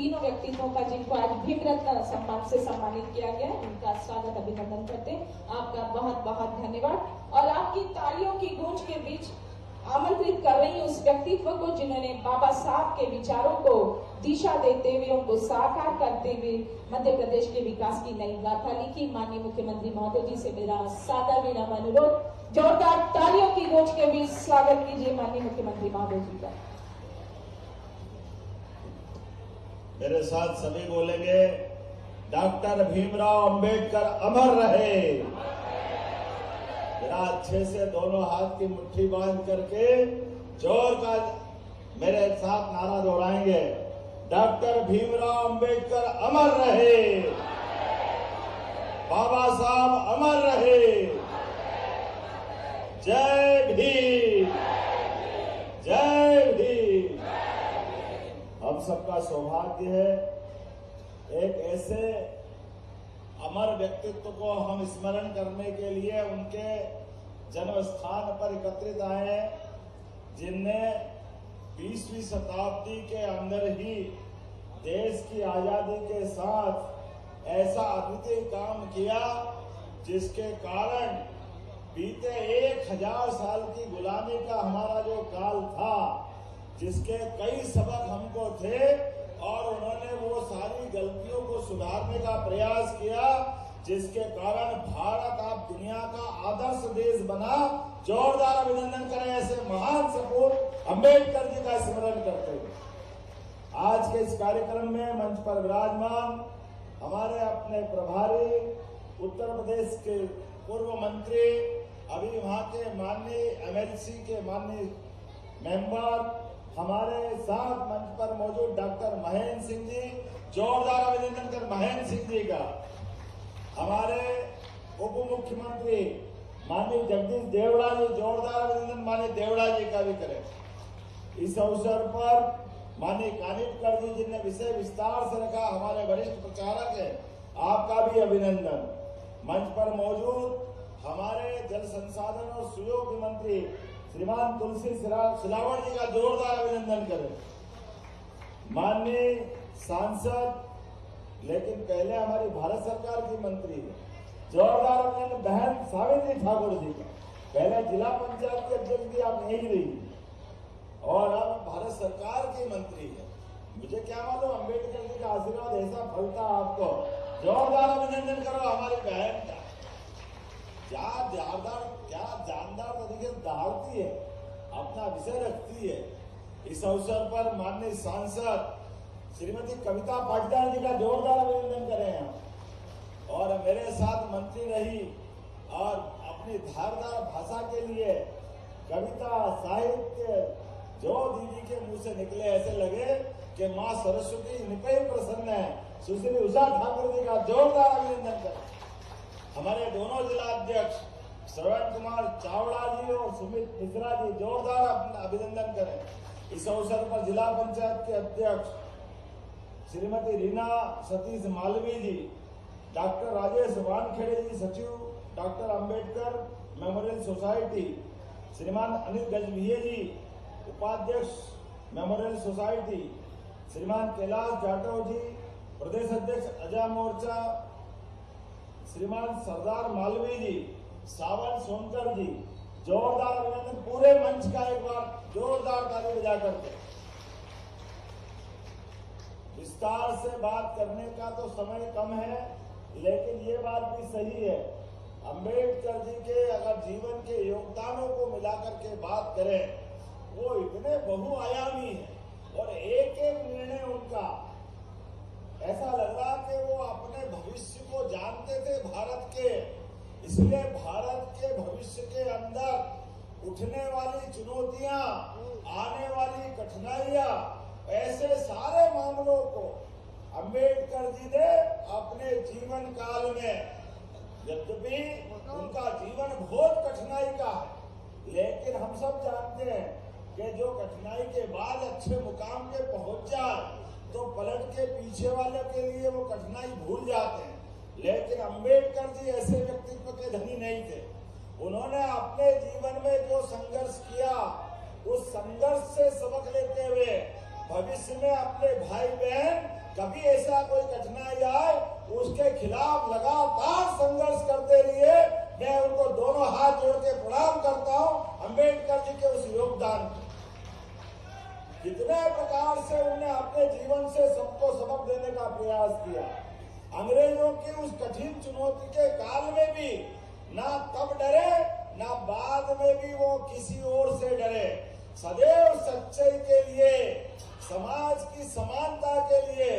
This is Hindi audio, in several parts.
तीनों व्यक्तित्वों का जिनको आज भीम रत्न सम्मान से सम्मानित किया गया, उनका स्वागत अभिनंदन करते हैं। आपका बहुत बहुत धन्यवाद। और आपकी तालियों की गूंज के बीच आमंत्रित कर रही हूँ उस व्यक्तित्व को जिन्होंने बाबा साहब के विचारों को दिशा देते हुए, उनको साकार करते हुए मध्य प्रदेश के विकास की नई गाथा लिखी। माननीय मुख्यमंत्री महोदय जी से मेरा सादर विनम्र अनुरोध, जोरदार तालियों की गूंज के बीच स्वागत कीजिए माननीय मुख्यमंत्री महोदय जी का। मेरे साथ सभी बोलेंगे, डॉक्टर भीमराव अंबेडकर अमर रहे। जरा अच्छे से दोनों हाथ की मुट्ठी बांध करके जोर का मेरे साथ नारा दोहराएंगे, डॉक्टर भीमराव अंबेडकर अमर रहे, बाबा साहब अमर रहे, जय भीम, जय भीम। हम सबका सौभाग्य है एक ऐसे अमर व्यक्तित्व को हम स्मरण करने के लिए उनके जन्म स्थान पर एकत्रित आए हैं, जिनने 20वीं शताब्दी के अंदर ही देश की आजादी के साथ ऐसा अद्वितीय काम किया जिसके कारण बीते 1000 साल की गुलामी का हमारा जो काल था, जिसके कई सबक हमको थे और उन्होंने वो सारी गलतियों को सुधारने का प्रयास किया, जिसके कारण भारत अब दुनिया का आदर्श देश बना। जोरदार अभिनंदन करें ऐसे महान सपूत अंबेडकर जी का स्मरण करते हुए। आज के इस कार्यक्रम में मंच पर विराजमान हमारे अपने प्रभारी उत्तर प्रदेश के पूर्व मंत्री, अभी वहां के माननीय MLC के माननीय मेंबर, हमारे साथ मंच पर मौजूद डॉक्टर महेंद्र सिंह जी, जोरदार अभिनंदन कर महेंद्र सिंह जी का। हमारे उप मुख्यमंत्री माननीय जगदीश देवड़ा जी, जोरदार अभिनंदन माननीय देवड़ा जी का भी करें। इस अवसर पर माननीय कानिटकर जी जिनने विषय विस्तार से रखा, हमारे वरिष्ठ प्रचारक है, आपका भी अभिनंदन। मंच पर मौजूद हमारे जल संसाधन और सुयोग मंत्री श्रीमान तुलसी सिलावट जी का जोरदार अभिनंदन करें। माननीय सांसद, लेकिन पहले हमारी भारत सरकार की मंत्री है, जोरदार अभिनंदन बहन सावित्री ठाकुर जी का। पहले जिला पंचायत के अध्यक्ष भी आप नहीं रही और अब भारत सरकार की मंत्री है। मुझे क्या मालूम अंबेडकर जी का आशीर्वाद ऐसा फलता आपको। जोरदार अभिनंदन करो हमारी बहन का। क्या जानदार तरीके से दहाड़ती है, अपना विषय रखती है। इस अवसर पर माननीय सांसद श्रीमती कविता पाटीदार जी का जोरदार अभिनंदन करें हम। और मेरे साथ मंत्री रही और अपनी धारदार भाषा के लिए कविता साहित्य जो दीदी के मुंह से निकले ऐसे लगे कि माँ सरस्वती इन पे ही प्रसन्न है। सुश्री उषा ठाकुर जी का जोरदार अभिनंदन करें। हमारे दोनों जिला अध्यक्ष श्रवण कुमार चावड़ा जी और सुमित मिश्रा जी, जोरदार अभिनंदन करें। इस अवसर पर जिला पंचायत के अध्यक्ष श्रीमती रीना सतीश मालवी जी, डॉक्टर राजेश वानखेड़े जी सचिव डॉक्टर अंबेडकर मेमोरियल सोसाइटी, श्रीमान अनिल गजभिये जी उपाध्यक्ष मेमोरियल सोसाइटी, श्रीमान कैलाश जाटव जी प्रदेश अध्यक्ष अजय मोर्चा, श्रीमान सरदार मालवी जी, सावन सोनकर जी, जोरदार अभिनंदन। पूरे मंच का एक बार जोरदार ताली बजा करके। विस्तार से बात करने का तो समय कम है, लेकिन ये बात भी सही है, अंबेडकर जी के अगर जीवन के योगदानों को मिलाकर के बात करें, वो इतने बहुआयामी है और एक एक निर्णय उनका ऐसा लग रहा कि वो अपने भविष्य को जानते थे भारत के, इसलिए भारत के भविष्य के अंदर उठने वाली चुनौतियां, आने वाली कठिनाइयां, ऐसे सारे मामलों को अंबेडकर जी ने अपने जीवन काल में, यद्यपि उनका जीवन बहुत कठिनाई का है, लेकिन हम सब जानते हैं कि जो कठिनाई के बाद अच्छे मुकाम पे पहुंच जाए तो पलट के पीछे वाले के लिए वो कठिनाई भूल जाते हैं। लेकिन अंबेडकर जी ऐसे व्यक्तित्व के धनी नहीं थे। उन्होंने अपने जीवन में जो संघर्ष किया, उस संघर्ष से सबक लेते हुए भविष्य में अपने भाई बहन कभी ऐसा कोई कठिनाई आए उसके खिलाफ लगातार संघर्ष करते रहिए। मैं उनको दोनों हाथ जोड़ के प्रणाम करता हूं अंबेडकर जी के उस योगदान को। कितने प्रकार से उन्होंने अपने जीवन से सबको सबक देने का प्रयास किया। अंग्रेजों की उस कठिन चुनौती के काल में भी ना तब डरे ना बाद में भी वो किसी और से डरे। सदैव सच्चाई के लिए, समाज की समानता के लिए,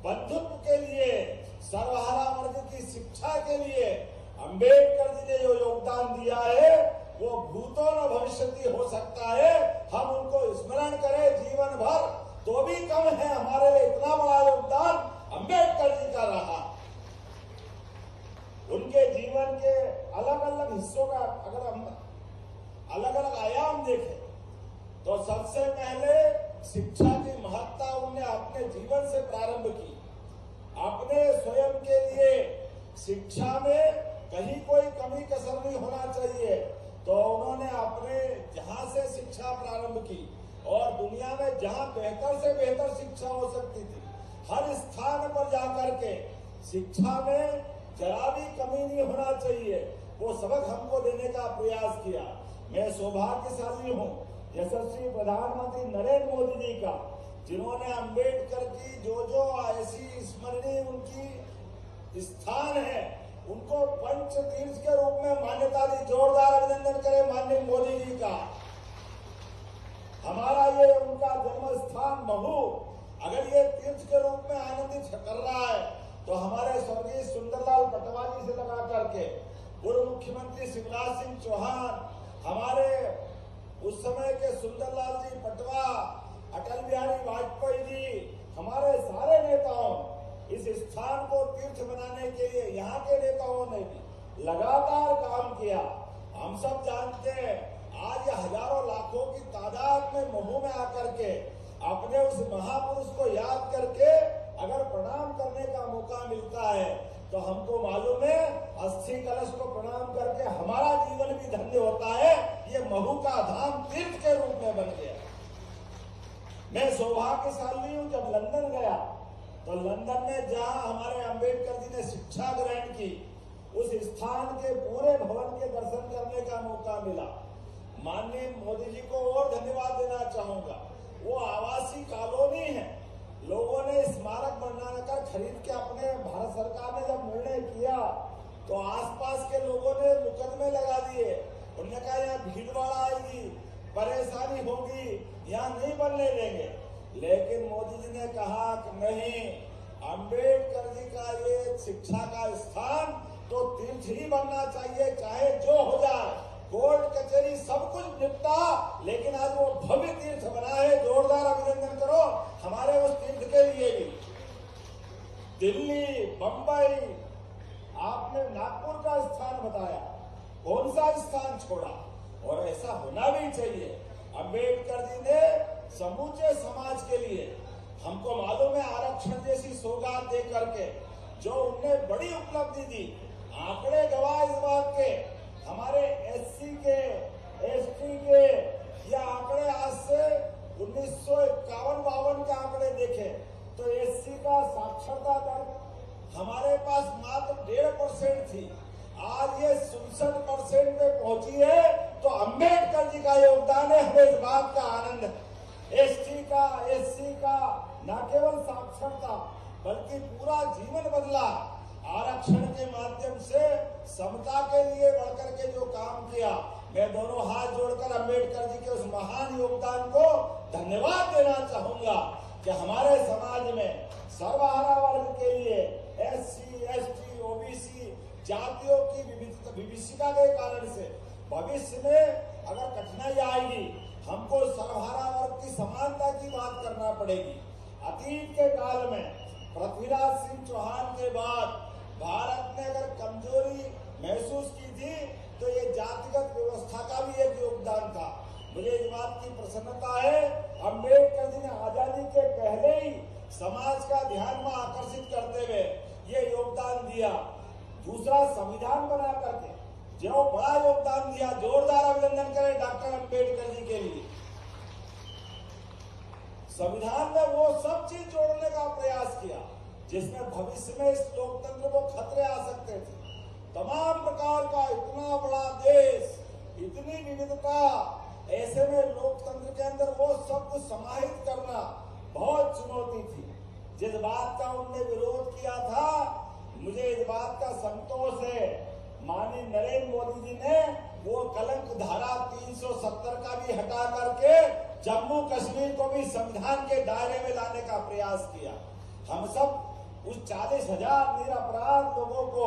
बंधुत्व के लिए, सर्वहारा वर्ग की शिक्षा के लिए अंबेडकर जी ने जो योगदान दिया है वो भूतो न भविष्यति हो सकता है। हम उनको स्मरण करें जीवन भर तो भी कम है। हमारे लिए इतना बड़ा योगदान अंबेडकर जी का रहा। उनके जीवन के अलग अलग हिस्सों का अगर हम अलग अलग आयाम देखें तो सबसे पहले शिक्षा की महत्ता उन्होंने अपने जीवन से प्रारंभ की। अपने स्वयं के लिए शिक्षा में कहीं कोई कमी कसर नहीं होना चाहिए, तो उन्होंने अपने जहां से शिक्षा प्रारंभ की और दुनिया में जहां बेहतर से बेहतर शिक्षा हो सकती थी हर स्थान पर जाकर के शिक्षा में जरा भी कमी नहीं होना चाहिए, वो सबक हमको देने का प्रयास किया। मैं सौभाग्यशाली हूँ यशस्वी प्रधानमंत्री नरेंद्र मोदी जी का, जिन्होंने अंबेडकर की जो ऐसी स्मरणीय उनकी स्थान है उनको पंच तीर्थ के रूप में मान्यता दी। जोरदार अभिनंदन करें माननीय मोदी जी का। हमारा ये उनका जन्म स्थान महू अगर ये तीर्थ के रूप में आनंदित कर रहा है तो हमारे स्वर्गीय सुंदरलाल पटवा जी से लगा करके पूर्व मुख्यमंत्री शिवराज सिंह चौहान, हमारे उस समय के सुंदरलाल जी पटवा, अटल बिहारी वाजपेयी जी, हमारे सारे नेताओं इस स्थान को तीर्थ बनाने के लिए यहाँ के नेताओं ने भी लगातार काम किया। हम सब जानते हैं आज ये हजारों लाखों की तादाद में महू में आकर के अपने उस महापुरुष को याद करके अगर प्रणाम करने का मौका मिलता है तो हमको मालूम है अस्थि कलश को प्रणाम करके हमारा जीवन भी धन्य होता है। ये महू का धाम तीर्थ के रूप में बन गया। मैं सौभाग्यशाली हूँ, जब लंदन गया तो लंदन में जहां हमारे अंबेडकर जी ने शिक्षा ग्रहण की उस स्थान के पूरे भवन के दर्शन करने का मौका मिला। माननीय मोदी जी को और धन्यवाद देना चाहूंगा। वो आवासीय कॉलोनी है, लोगों ने स्मारक बनाकर खरीद के अपने भारत सरकार ने जब निर्णय किया तो आसपास के लोगों ने मुकदमे लगा दिए। उन्होंने कहा यहाँ भीड़ भाड़ आएगी, परेशानी होगी, यहाँ नहीं बनने देंगे। लेकिन मोदी जी ने कहा कि नहीं, अंबेडकर जी का ये शिक्षा का स्थान तो तीर्थ ही बनना चाहिए, चाहे जो हो जाए, कोर्ट कचहरी सब कुछ निपटा, लेकिन आज वो भव्य तीर्थ बना है। जोरदार अभिनंदन करो हमारे उस तीर्थ के लिए भी। दिल्ली, बंबई, आपने नागपुर का स्थान बताया, कौन सा स्थान छोड़ा? और ऐसा होना भी चाहिए। अंबेडकर जी ने समूचे समाज के लिए, हमको मालूम है आरक्षण जैसी सौगात दे करके जो उनने बड़ी उपलब्धि दी, आंकड़े गवाह इस बात के, हमारे एससी के, एसटी के या आंकड़े आज से 1951-52 के आंकड़े देखे तो एससी का साक्षरता दर हमारे पास मात्र 1.5% थी, आज ये 67% पे पहुंची है। तो अंबेडकर जी का योगदान है, हमें इस बात का आनंद है। एसटी का, एससी का न केवल साक्षरता बल्कि पूरा जीवन बदला। आरक्षण के माध्यम से समता के लिए बढ़कर के जो काम किया, मैं दोनों हाथ जोड़कर अंबेडकर जी के उस महान योगदान को धन्यवाद देना चाहूंगा कि हमारे समाज में सर्वहारा वर्ग के लिए एससी, एसटी, ओबीसी जातियों की विभिन्नता के कारण से भविष्य में अगर कठिनाई आएगी, हमको सर्वहारा वर्ग की समानता की बात करना पड़ेगी। अतीत के काल में पृथ्वीराज सिंह चौहान के बाद भारत ने अगर कमजोरी महसूस की थी तो ये जातिगत व्यवस्था का भी एक योगदान था। मुझे इस बात की प्रसन्नता है, अंबेडकर जी ने आजादी के पहले ही समाज का ध्यान में आकर्षित करते हुए ये योगदान दिया। दूसरा, संविधान बना करके जो बड़ा योगदान दिया, जोरदार अभिनंदन करें डॉक्टर अंबेडकर जी के लिए। संविधान में वो सब चीज जोड़ने का प्रयास किया जिसमें भविष्य में इस लोकतंत्र को खतरे आ सकते थे। तमाम प्रकार का इतना बड़ा देश, इतनी विविधता, ऐसे में लोकतंत्र के अंदर वो सब कुछ समाहित करना बहुत चुनौती थी। जिस बात का उनने विरोध किया था, मुझे इस बात का संतोष है, माननीय नरेंद्र मोदी जी ने वो कलंक धारा 370 का भी हटा करके जम्मू कश्मीर को भी संविधान के दायरे में लाने का प्रयास किया। हम सब उस 40,000 निरपराध लोगों को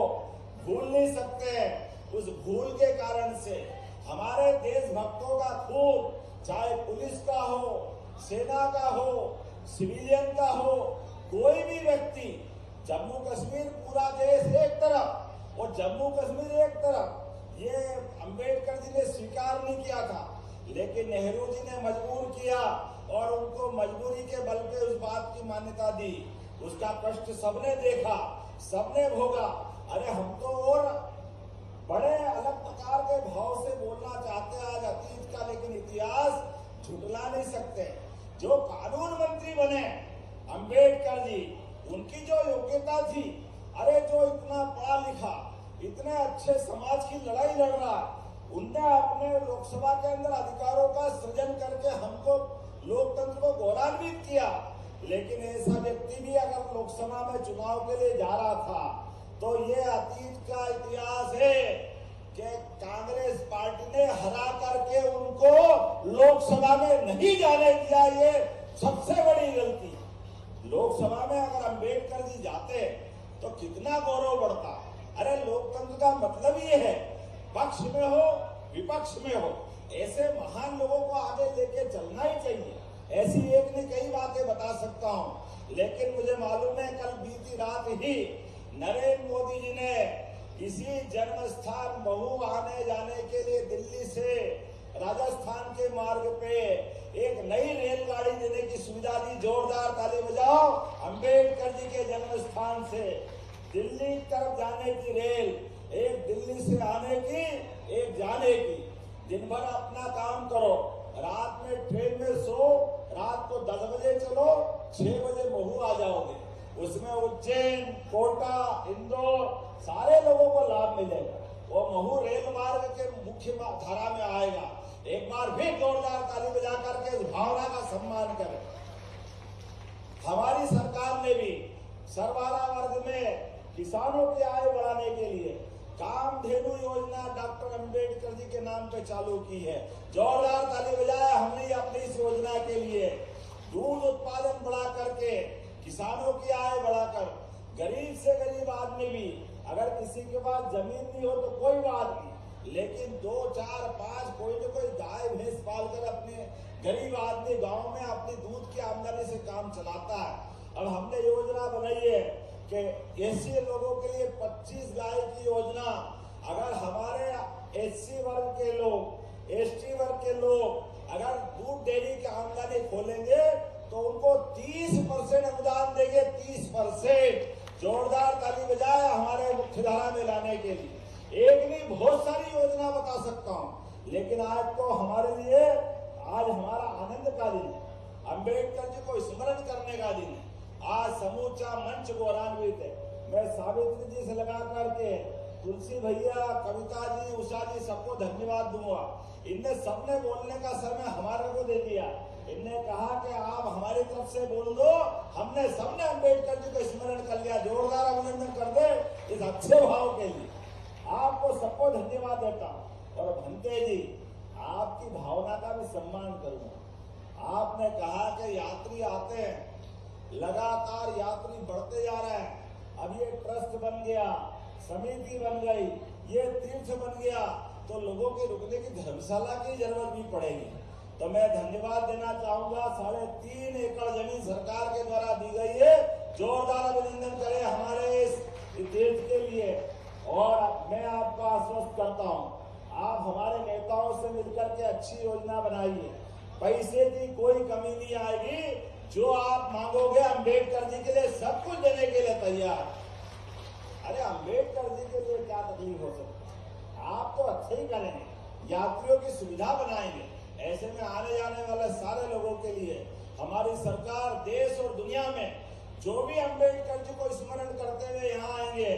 भूल नहीं सकते। उस भूल के कारण से हमारे देशभक्तों का खून, चाहे पुलिस का हो, सेना का हो, सिविलियन का हो, कोई भी व्यक्ति, जम्मू कश्मीर पूरा देश एक तरफ और जम्मू कश्मीर एक तरफ, ये अंबेडकर जी ने स्वीकार नहीं किया था, लेकिन नेहरू जी ने मजबूर किया और उनको मजबूरी के बल पे उस बात की मान्यता दी। उसका कष्ट सबने देखा, सबने भोगा। अरे हम तो और बड़े अलग प्रकार के भाव से बोलना चाहते हैं आज अतीत का, लेकिन इतिहास झुटला नहीं सकते। जो कानून मंत्री बने अंबेडकर जी, उनकी जो योग्यता थी, अरे जो इतना पढ़ा लिखा, इतने अच्छे समाज की लड़ाई लड़ रहा, उनने अपने लोकसभा के अंदर अधिकारों का सृजन करके हमको लोकतंत्र को गौरवान्वित किया। लेकिन ऐसा व्यक्ति भी अगर लोकसभा में चुनाव के लिए जा रहा था, तो ये अतीत का इतिहास है कि कांग्रेस पार्टी ने हरा करके उनको लोकसभा में नहीं जाने दिया। ये सबसे बड़ी गलती। लोकसभा में अगर अंबेडकर जी जाते तो कितना गौरव बढ़ता। अरे लोकतंत्र का मतलब ये है, पक्ष में हो विपक्ष में हो, ऐसे महान लोगों को आगे लेके चलना ही चाहिए। ऐसी एक नहीं कई बातें बता सकता हूँ, लेकिन मुझे मालूम है कल बीती रात ही नरेंद्र मोदी जी ने इसी जन्म स्थान महू आने जाने के लिए दिल्ली से राजस्थान के मार्ग पे एक नई रेलगाड़ी देने की सुविधा दी। जोरदार ताली बजाओ। अंबेडकर जी के जन्म स्थान से दिल्ली तरफ जाने की रेल, एक दिल्ली से आने की, एक जाने की। दिन भर अपना काम करो, रात में ट्रेन में सो, रात को 10 बजे चलो, 6 बजे महू आ जाओगे। उसमें उज्जैन, कोटा, इंदौर सारे लोगों को लाभ मिलेगा। वो महू रेल मार्ग के मुख्य धारा में आएगा। एक बार फिर जोरदार ताली बजा करके इस भावना का सम्मान करें। हमारी सरकार ने भी सर्वारा वर्ग में किसानों की आय बढ़ाने के लिए कामधेनु योजना डॉक्टर अंबेडकर जी के नाम पे चालू की है। जोरदार ताली बजाया हमने अपनी इस योजना के लिए। दूध उत्पादन बढ़ा करके, किसानों की आय बढ़ाकर, गरीब से गरीब आदमी भी, अगर किसी के पास जमीन नहीं हो तो कोई बात नहीं, लेकिन 2, 4, 5 कोई न कोई गाय भैंस पाल कर अपने गरीब आदमी गांव में अपनी दूध की आमदनी से काम चलाता है। अब हमने योजना बनाई है कि ऐसे लोगों के लिए 25 गाय की योजना। अगर हमारे एससी वर्ग के लोग, एसटी वर्ग के लोग अगर दूध डेयरी की आमदनी खोलेंगे तो उनको 30% अनुदान देंगे। 30%। जोरदार ताली बजाए हमारे मुख्यधारा में लाने के लिए। एक नहीं बहुत सारी योजना बता सकता हूँ, लेकिन आज तो हमारे लिए आज हमारा आनंद का दिन है, अंबेडकर जी को स्मरण करने का दिन है। आज समूचा मंच गौरवान्वित है। मैं सावित्री जी से लगा करके तुलसी भैया, कविता जी, उषा जी सबको धन्यवाद दूंगा। इनने सबने बोलने का समय हमारे को दे दिया। इनने कहा कि आप हमारी तरफ से बोल दो, हमने सबने अंबेडकर जी को स्मरण कर लिया। जोरदार अभिनंदन कर दे इस अच्छे भाव के लिए। आपको सबको धन्यवाद देता हूँ। और भंते जी, आपकी भावना का भी सम्मान करूंगा। आपने कहा कि यात्री आते हैं, लगातार यात्री बढ़ते जा रहे हैं। अब ये ट्रस्ट बन गया, समिति बन गई, ये तीर्थ बन गया, तो लोगों के रुकने की धर्मशाला की जरूरत भी पड़ेगी। तो मैं धन्यवाद देना चाहूंगा। 3.5 एकड़ जमीन सरकार के द्वारा दी गई है। जोरदार अभिनंदन करें हमारे इस तीर्थ के लिए। और मैं आपको आश्वस्त करता हूं, आप हमारे नेताओं से मिलकर के अच्छी योजना बनाइए। पैसे की कोई कमी नहीं आएगी। जो आप मांगोगे अंबेडकर जी के लिए सब कुछ देने के लिए तैयार। अरे अंबेडकर जी के लिए क्या तकलीफ हो सकती, आप तो अच्छे ही करेंगे, यात्रियों की सुविधा बनाएंगे। ऐसे में आने जाने वाले सारे लोगों के लिए हमारी सरकार देश और दुनिया में जो भी अम्बेडकर जी को स्मरण करते हुए यहाँ आएंगे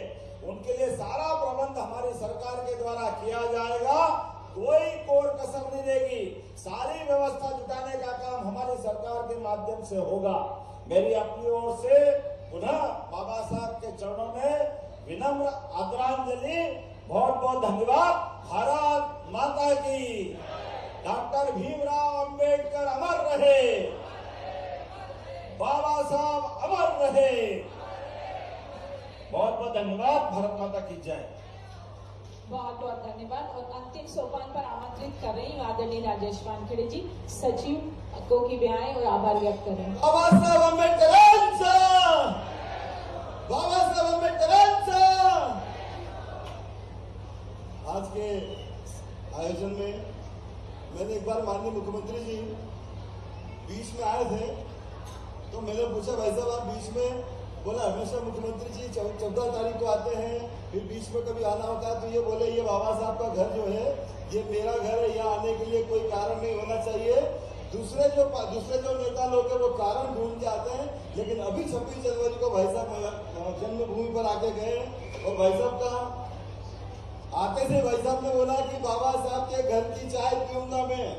उनके लिए सारा प्रबंध हमारी सरकार के द्वारा किया जाएगा। कोई कोर कसर नहीं रहेगी। सारी व्यवस्था जुटाने का काम हमारी सरकार के माध्यम से होगा। मेरी अपनी ओर से पुनः बाबा साहब के चरणों में विनम्र आदरांजलि। बहुत बहुत धन्यवाद। भारत माता की। डॉक्टर भीमराव अंबेडकर अमर रहे। बाबा साहब अमर रहे। बहुत बहुत धन्यवाद। भारत माता की जय। बहुत बहुत धन्यवाद। और अंतिम सोपान पर आमंत्रित कर रही हूँ आदरणीय राजेश वानखेड़े जी, सचिव को की आए और आभार व्यक्त करें। बाबा साहब अम्बेडकरांचा, बाबा साहब अम्बेडकरांचा। आज के आयोजन में मैंने एक बार माननीय मुख्यमंत्री जी बीच में आए थे, तो मैंने पूछा भाई साहब आप बीच में, बोला हमेशा मुख्यमंत्री जी 14 तारीख को आते हैं, फिर बीच में कभी आना होता है, तो ये बोले ये बाबा साहब का घर जो है ये मेरा घर है, यहाँ आने के लिए कोई कारण नहीं होना चाहिए। दूसरे जो नेता लोग हैं वो कारण ढूंढ के आते हैं, लेकिन अभी 26 जनवरी को भाई साहब जन्मभूमि पर आके गए और भाई साहब का आते से भाई साहब ने बोला कि बाबा साहब के घर की चाय पीऊंगा मैं,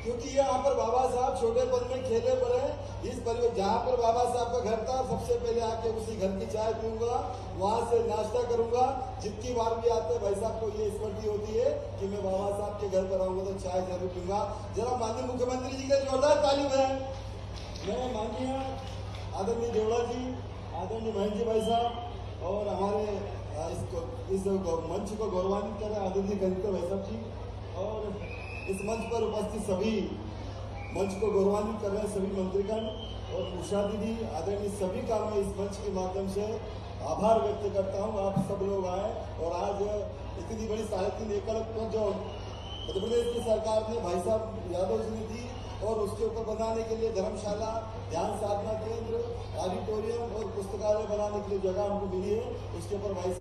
क्योंकि यहाँ पर बाबा साहब छोटेपन में खेले पड़े। इस परिवार जहाँ पर बाबा साहब का घर था सबसे पहले आके उसी घर की चाय पीऊंगा, वहां से नाश्ता करूंगा। जितनी बार भी आते हैं भाई साहब को ये स्मृति होती है कि मैं बाबा साहब के घर पर आऊंगा तो चाय जरूर पीऊंगा। जरा माननीय मुख्यमंत्री जी के जोरदार ताली बजाएं। मैं माननीय आदरणीय देवड़ा जी, आदरणीय महेंद्र जी भाई साहब और हमारे इस मंच को गौरवान्वित कर रहे आदरणीय कलेक्टर भाई साहब जी, और इस मंच पर उपस्थित सभी मंच को गौरवान्वित कर रहे हैं सभी मंत्रीगण और उषा दीदी, आदरणीय सभी का मैं इस मंच के माध्यम से आभार व्यक्त करता हूं। आप सब लोग आए और आज इतनी बड़ी 3.5 एकड़ पर जो मध्य प्रदेश की सरकार ने भाई साहब यादव जी ने दी और उसके ऊपर बनाने के लिए धर्मशाला, ध्यान साधना केंद्र, ऑडिटोरियम और पुस्तकालय बनाने के लिए जगह हमको मिली है, उसके ऊपर भाई